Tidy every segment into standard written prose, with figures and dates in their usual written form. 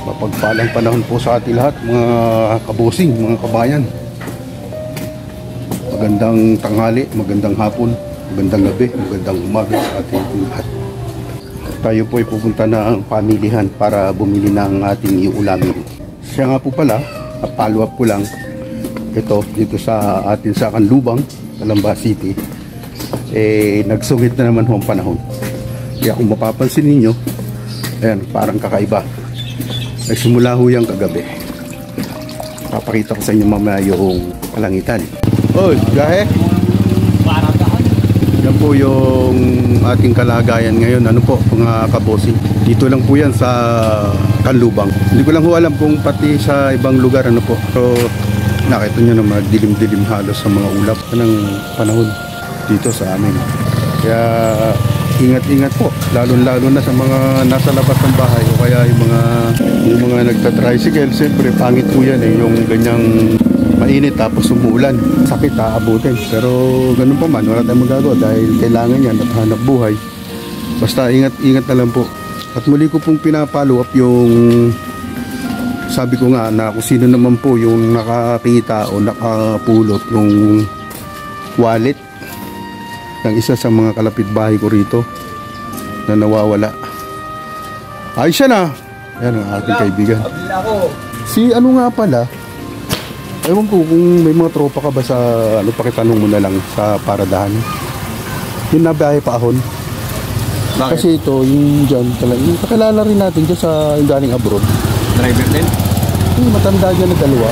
Mapagpalang panahon po sa ating lahat, mga kabosing, mga kabayan. Magandang tanghali, magandang hapon, magandang gabi, magandang umaga sa ating lahat. Tayo po ay pupunta ng pamilihan para bumili ng ating iulamin. Siya nga po pala, follow up ko lang, ito dito sa atin sa Canlubang, Calamba City, nagsungit na naman ho ang panahon. Kaya kung mapapansin ninyo, ayan, parang kakaiba. Nagsimula ho yung kagabi. Papakita ko sa inyo mamaya yung kalangitan. Oy, gahe! Yan po yung ating kalagayan ngayon. Ano po, mga kabosing. Dito lang po yan sa Canlubang. Hindi ko lang ho alam kung pati sa ibang lugar ano po. So, nakita nyo naman, dilim-dilim halos sa mga ulap ng panahon dito sa amin. Kaya ingat-ingat po, lalo-lalo na sa mga nasa labas ng bahay o kaya yung mga nagta-tricycle. Siyempre pangit po yan yung ganyang mainit tapos umuulan, sakit aabutin. Pero ganun pa man, wala tayong magagawa dahil kailangan yan at hanap buhay. Basta ingat-ingat na lang po. At muli ko pong pinapollow up yung sabi ko nga na kung sino naman po yung nakakita o nakapulot yung wallet ng isa sa mga kalapit bahay ko rito na nawawala. Ayos siya na. Yan ang ating kaibigan. Si ano nga pala, ewan ko kung may mga tropa ka ba sa ano, pakitanong mo na lang sa paradahan. Yung nabiyahe pa ahon. Bakit? Kasi ito yung dyan talaga, yung kakilala rin natin dyan sa yung galing abroad. Driver din? Yung matanda dyan na dalawa.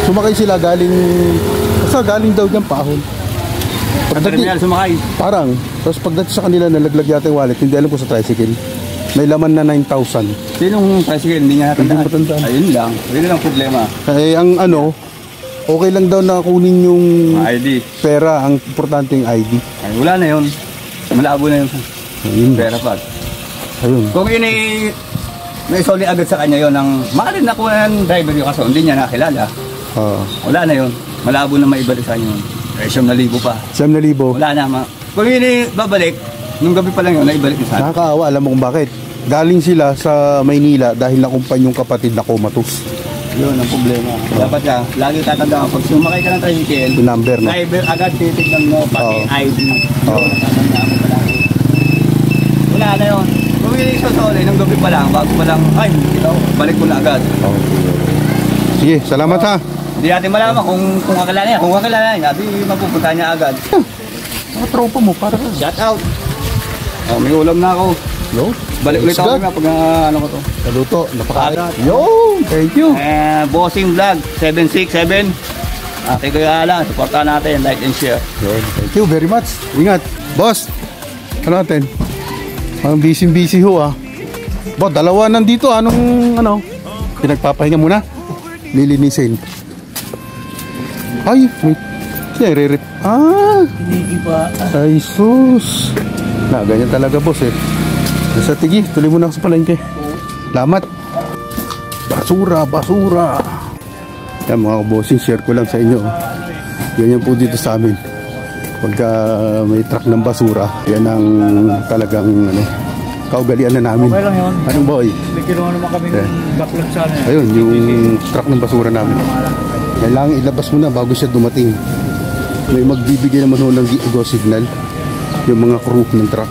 Sumakay sila galing daw dyan pa ahon. Pagdating sumakay. Parang, tapos pagdating sa kanila nalaglag yata yung wallet, hindi alam ko sa tricycle. May laman na 9,000. Sinong tricycle? Hindi niya natandaan. Ayun lang. Ayun lang problema. Eh, ang ano, okay lang daw na kunin yung ID. Pera, ang importante yung ID. Ay, wala na yun. Malabo na yun. Ayun. Pera pa. Ayun. Kung yun may soli agad sa kanya yun, maaaring nakuha ng driver yung kaso, hindi niya nakilala. Wala na yun. Malabo na maibalik sa kanya yun. 7,000 pa. 7,000? Wala na. Kung yun babalik, nung gabi pa lang yun, naibalik niya sa akin. Nakakaawa, alam mo kung bakit. Galing sila sa Maynila dahil nakumpan yung kapatid na comatose. Yun ang problema. Dapat ka, lagi tatandaan pag sumakay ka ng tricycle, yung number, no? Driver agad titignan mo, pati ID. Tatandaan mo pa lang. Wala na yun. Kung yun yung sosoli, nung gabi pa lang, bago pa lang, ay, balik mo na agad. Sige, salamat ha. Hindi natin malaman kung kakilala niya. Kung kakilala niya, di mapupunta niya agad. Mga tropa mo, para ka. Shout out. May ulam na ako. No? Balik ulit ako nga pag ano ko to. Kaluto, napakain. Yo, thank you. Bossing Vlog 767. Ate Kuya Alan, supportahan natin, like and share. Thank you very much. Ingat. Boss, ano natin? Ang busy ho ah. Bo, dalawa nandito. Anong pinagpapahinga muna? Lilinisin. Ay, wait. Siya re-rip. Ay, sus. Na, ganyan talaga boss eh. Nasa tigi, tuloy mo na sa palengke. Salamat. Basura. Yan mga bossing, share ko lang sa inyo. Ganyan po dito sa amin. Pagka may truck ng basura, yan ang talagang kaugalian na namin. Okay lang yun. Anong boy? May kinuha naman kami ng backlog sana. Ayun, yung truck ng basura namin. Kailangan ilabas mo na bago siya dumating. May magbibigay naman ho ng go signal yung mga crew ng truck.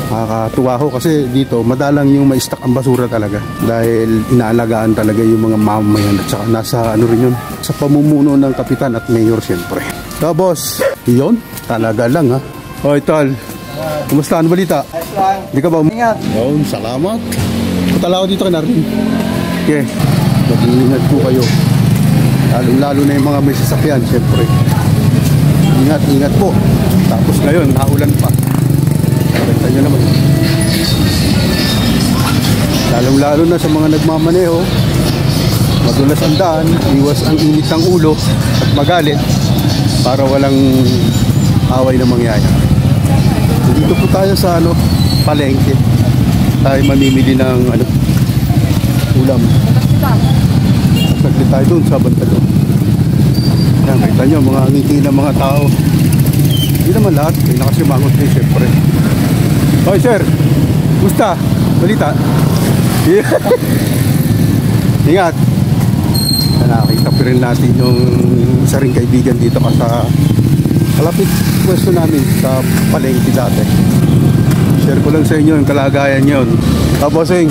Nakakatuwa ho kasi dito madalang yung ma-stack ang basura talaga dahil inaalagaan talaga yung mga mamamayan at saka nasa rin yun sa pamumuno ng kapitan at mayor siyempre. So boss, yun talaga lang ha. Hoy tol, kumusta? Ano balita? Hindi ka ba umingat? Yun, salamat. Patala ko dito kay Narvin. Okay, mag-iingat po kayo. Lalo na yung mga may sasakyan, siyempre. Ingat po. Tapos ngayon, naulan pa. Pakita nyo naman. Lalo na sa mga nagmamaneho, madulas ang daan, iwas ang init ng ulo at magalit para walang away na mangyayari. Dito po tayo sa palengke. Tayo mamimili ng ulam. Saglit tayo doon sa bantalo. Yan, kita nyo mga ngiti ng mga tao. Hindi naman lahat, may nakasimangot kayo syempre. Hoy sir, gusta? Balita? Ingat. Nakakita pa rin natin yung isa ring kaibigan dito sa kalapit pwesto namin sa palengke dati. Share ko lang sa inyo yung kalagayan yun. Bossing,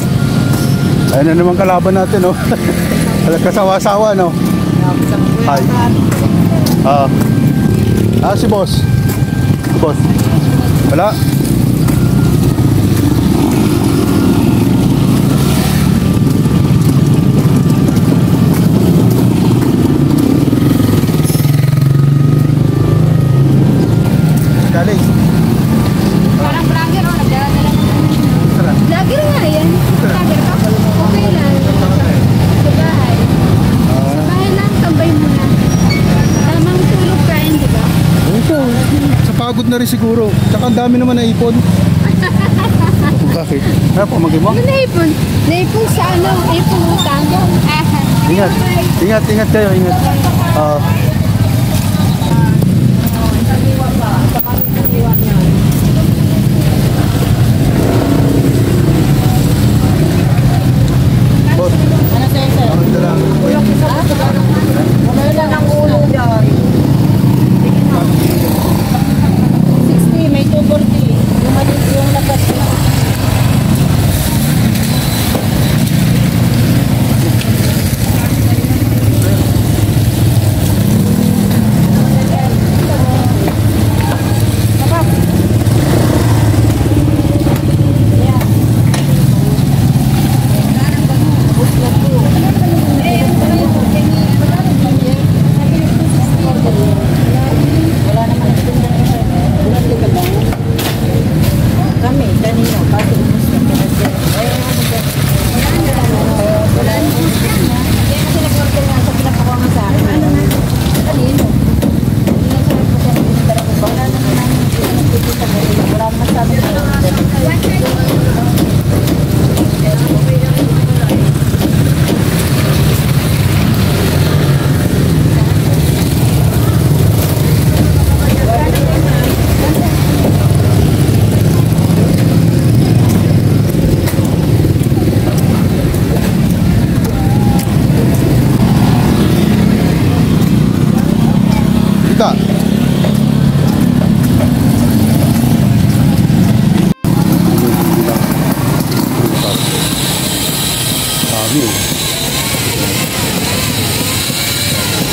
ayun na naman kalaban natin, no? Kasawa-sawa, no? Hi. Si boss. Si boss. Wala. Galing. Parang vlogger, oh. Nagdala na lang. Vlogger nga yan. Vlogger ka. Okay lang. Sa bahay. Sa bahay lang, tambay mo na. Tamang tulog kain, di ba? Ito, sa pagod na rin siguro. Tsaka ang dami naman na ipon. Bakit? Ano po, mag-imo? Ano naipon? Naipon sa naipon utang. Ingat. Ingat kayo, ingat. Boss, Ano sa'yo, sir? ako na lang. Ano lang ang ulo dyan? 60, may 240. Lumalit yung lakas. Kami, kanina, kasi umus na kinasya. Wala na. Kaya kasi nag-order nga sa pinapakuha sa akin. Ano na? Kanino? Wala naman namin pinagpipita ko. Wala naman sa amin. Kita.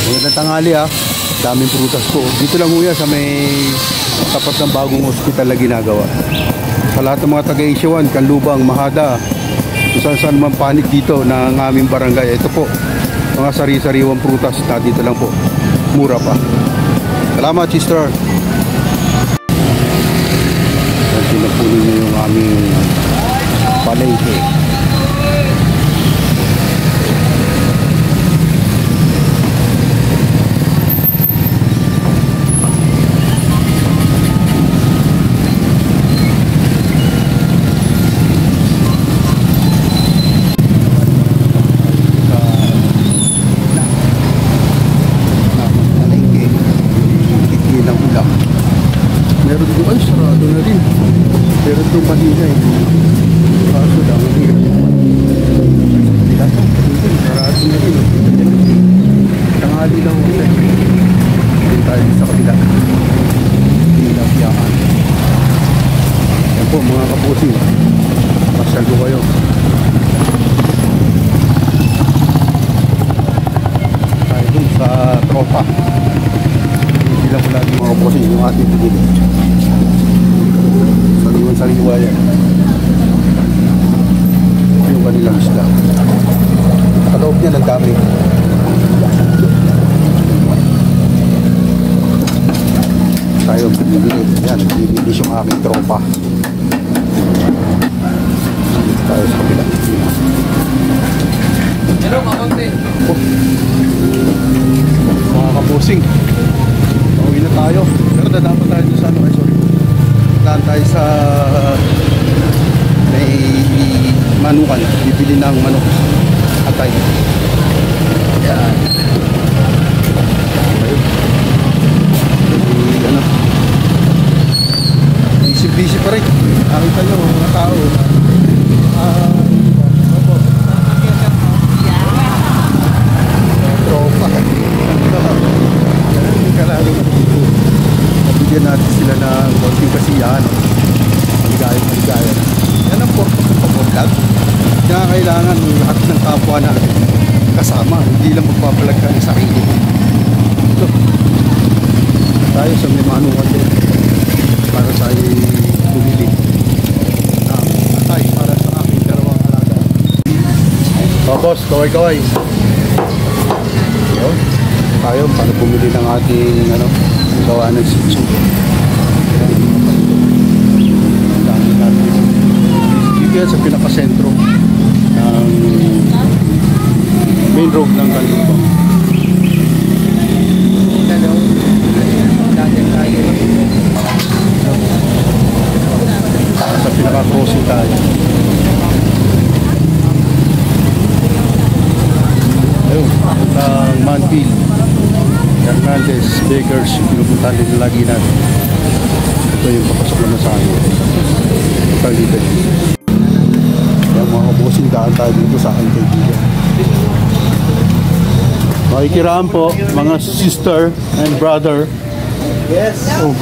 Magandang tanghali ha. Daming prutas po. Dito lang huya sa may tapat ng bagong ospital na ginagawa. Sa lahat ng mga taga-Isyawan, Kanlubang, Mahada, kung saan man panik dito ng aming barangay. Ito po, mga sari-sariwang prutas na dito lang po. Mura pa. Salamat, sister. Pinapunin niyo yung aming palengke. Meron doon, ay sarado na rin. Meron doon kanina eh. Kaso lang, sarado na rin. Tanghali lang ako eh. Hindi tayo sa kabila. Hindi lang siyakan. Yan po mga kapusin. Pasyal ko kayo. Tayo dun sa tropa. Hindi lang pala yung mga kapusin yung ating pinili. Sariwan-sariwa yan. Ito yung kanilang isla. Sa loob niya ng dami. Tayo bibili. Yan, bibili yung aking tropa. Dito tayo sa kabila. Hello, kakonti. Oh. Mga kapusing. Pauwi na tayo. Pero dadapat tayo doon sa ano. Ay, sorry. Plan. Dumaan tayo sa may manukan. Bibili ng manok. Atay. Yan. Ano? Busy pa rin. Nakita nyo mga tao. Opo. Tropa. Hindi ka lalo nabigyan natin sila ng konting kasiyahan. Maligaya. Yan ang purpose ng pag-vlog. Kaya kailangan lahat ng kapwa natin kasama. Hindi lang magpapalag ka ng sarili. So, tayo sa may manukan din para tayo bumili atay para sa aking dalawang alaga. Boss, kaway. Yun. Tayo para bumili ng ating gawa ng sitsu. Dito yan sa pinakasentro ng main road ng Kalubang. Sa pinaka-crossing tayo. Ayun, ng Manfield, Hernandez, Bakers, yung pinupuntahan din lagi natin. Ito yung papasok naman sa akin. Ito dito. Yung mga kabosing daan tayo dito sa aking kaibigan. Makikiraan po, mga sister and brother. Yes. Oh.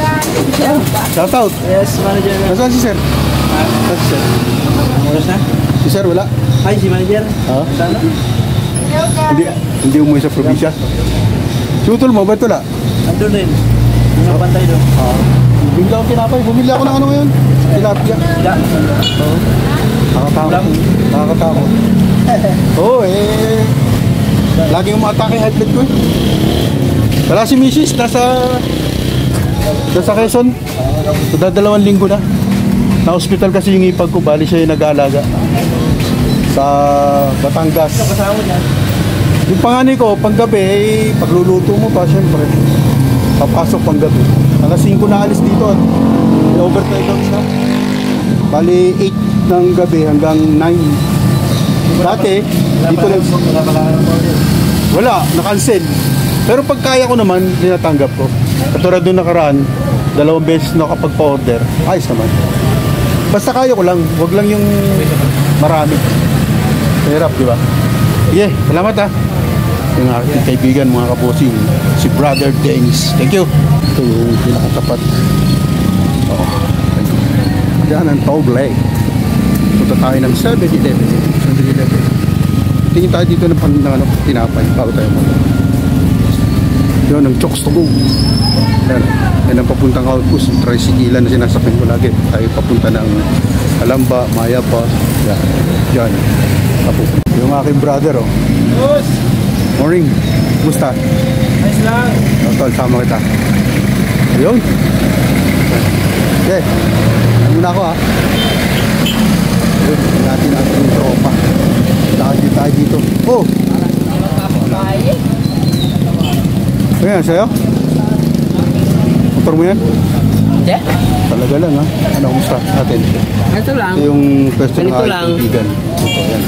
Shout out. Yes, manager. Nasaan si sir? Nasaan si sir? Oras na? Si sir wala? Hi, si manager. Ha? Sana? Hindi umuwi sa probinsya. Sutol mo, ba't wala? Andun din. Yung pantay doon. Bigla akong tinapay. Bumili ako ng ano ngayon? Tilapia. Sila. Oo. Nakakatakot. Oo laging umatake high blood ko eh. Wala si Mrs. nasa Quezon. So, 2 linggo na. Na-hospital kasi yung ipag ko. Bali siya yung nag-aalaga sa Batangas. Kasama niya. Yung panganay ko, panggabi, pagluluto mo pa, syempre. Papasok panggabi. Alas 5 na alis dito. May overtime lang siya. Bali, 8 ng gabi hanggang 9. Dati, dito lang. Wala, na-cancel. Pero pag kaya ko naman, tinatanggap ko. Katulad doon nakaraan, 2 beses na kapag pa-order, ayos naman. Basta kaya ko lang, wag lang yung marami. Hirap, di ba? Yeah, salamat ha. Yung aking kaibigan, mga kabosing, si Brother Dennis. Thank you. Ito yung pinakatapat. Yan ang Togle. Punta tayo ng 7-Eleven. Tingin tayo dito ng tinapay bago tayo mo. Yun, ang chokes to go. Yan ang papuntang outpost. Tricycle na sinasakyan ko lagi. Tayo papunta ng Alamba, Mayapa. Yan. Yung aking brother, Boss! Morning. Kumusta? Nice lang. Tol, sama kita. Ayun. Okay. Ano muna ako ha. Ayun, natin ating tropa. Lakad tayo dito. Oh! Ayan, sa'yo? Motor mo yan? Hindi? Talaga lang ha. Ano, kumusta natin? Ito lang. Ito yung question ng Ganito aking lang. kaibigan. Ito, yan.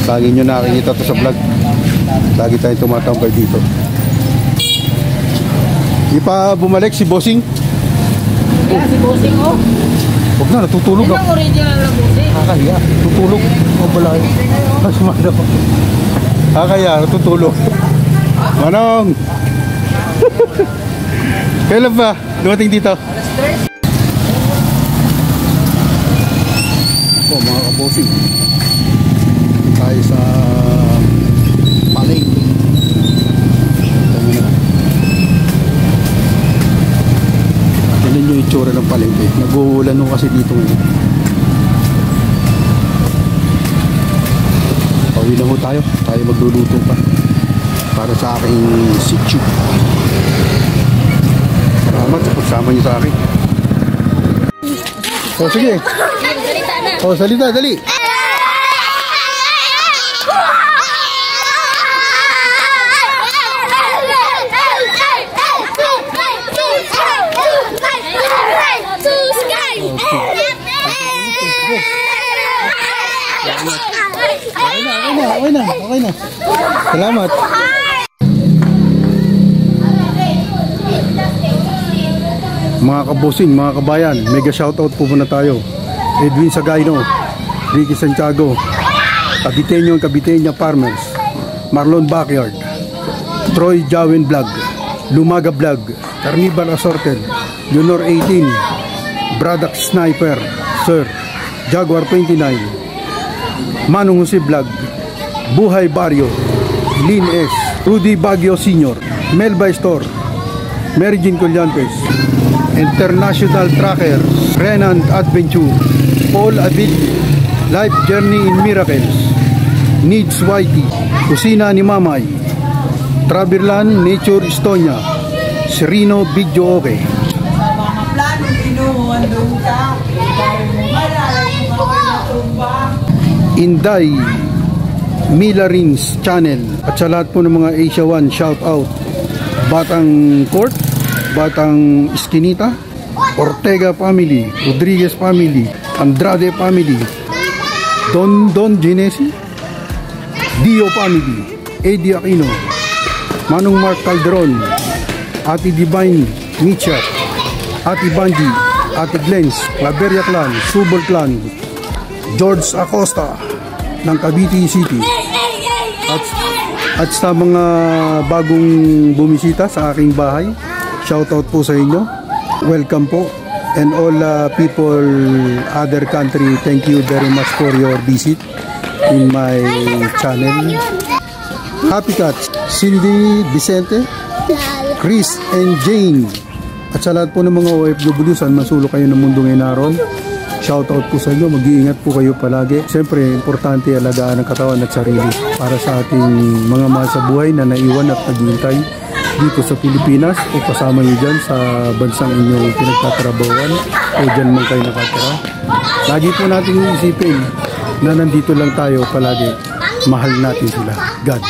Lagi nyo nakikita to sa vlog. Lagi tayong tumatambay dito. Di pa bumalik si Bossing? Kaya si Bossing oh. Huwag na, natutulog Yun ako. ang original na Bossing. Kakahiya, tutulog. O balay. Sumada pa. Kakahiya, natutulog. Manong! Kailan ba dumating dito? Oh, mga kabosing. Tayo sa palengke. Tignan nyo yung itsura ng palengke. Nag-uulan nung kasi dito ngayon. Pauwi na ho tayo. Tayo magluluto pa. Para sa aking sitchu. Salamat sa pagsama niyo sa akin. O sige. O salita, dali. Okay na. Salamat. Mga kabosing, mga kabayan, mega shoutout po muna tayo. Edwin Sagayno, Ricky Santiago, Caviteño and Caviteña Farmers, Marlon Backyard, Troy Jawin Vlog, Lumaga Vlog, Carnival Assorted, Junior 18, Braddock Sniper, Sir, Jaguar 29, Manong Jose Vlog, Buhay Barrio, Lin S, Rudy Baguio Sr., Melba Store, Mary Jean Collantes, International Tracker, Renan Adventure, Paul Abid, Life Journey in Miracles, Needs Whitey, Kusina ni Mamay, Traverland Nature Estonia, Serino Video Okay, Sa mga planong inuhandong ka, ikaw mo malalay mo tumba. Inday, Mila Rings Channel, at sa lahat po ng mga Asia One, shout out, Batang Court, Batang Esquinita, Ortega Family, Rodriguez Family, Andrade Family, Don Genesi, Dio Family, Eddie Aquino, Manong Mark Calderon, Ate Divine Mitcha, Ate Banji, Ate Glens, Claveria Clan, Subol Clan, George Acosta ng Cavite City, at sa mga bagong bumisita sa aking bahay, shoutout po sa inyo, welcome po, and all people other country, thank you very much for your visit in my channel. Happy Cats, Cindy, Vicente, Chris and Jane, at sa lahat po ng mga OFW, saan masulok kayo ng mundo ngayon naroon, shoutout po sa inyo, mag-iingat po kayo palagi. Siyempre, importante alagaan ang katawan at sarili para sa ating mga mahal sa buhay na naiwan at naghihintay dito sa Pilipinas o kasama nyo dyan sa bansang inyong pinagtatrabawan o dyan man kayo nakatira. Lagi po natin isipin na nandito lang tayo palagi. Mahal natin sila. God.